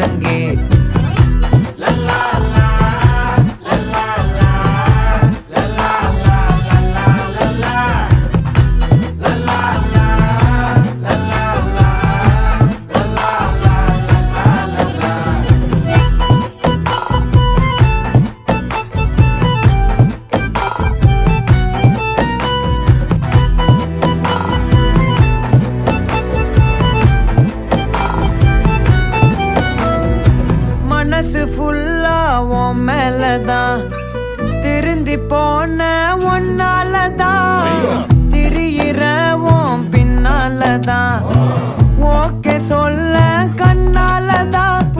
முழங்கே. மனசு ஃபுல்லா உன் மேலதான், திருந்தி போன ஒன்னாலதான், திரியிற உன் பின்னாலதான், ஓகே சொல்ல கண்ணாலதான்,